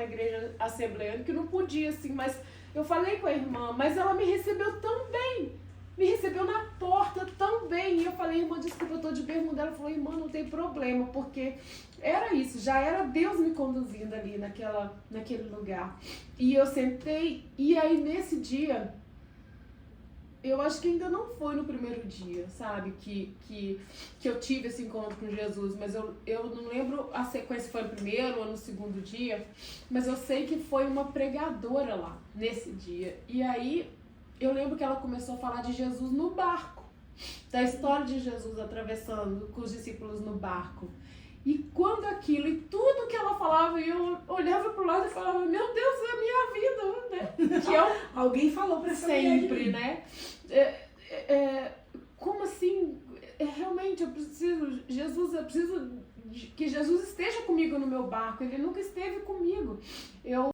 uma igreja assembleana que não podia, assim, mas eu falei com a irmã, mas ela me recebeu tão bem. Me recebeu na porta tão bem. E eu falei, irmã, desculpa, eu tô de bermuda. Ela falou, irmã, não tem problema, porque era isso, já era Deus me conduzindo ali naquele lugar. E eu sentei, e aí nesse dia, eu acho que ainda não foi no primeiro dia, sabe, que eu tive esse encontro com Jesus, mas eu não lembro a sequência, foi no primeiro ou no segundo dia, mas eu sei que foi uma pregadora lá, nesse dia. E aí, eu lembro que ela começou a falar de Jesus no barco, da história de Jesus atravessando com os discípulos no barco. E quando aquilo, e tudo que ela falava, eu olhava pro lado e falava, meu Deus, é a minha vida, né? Que é alguém falou pra essa sempre, né? Como assim? Realmente, eu preciso que Jesus esteja comigo no meu barco. Ele nunca esteve comigo.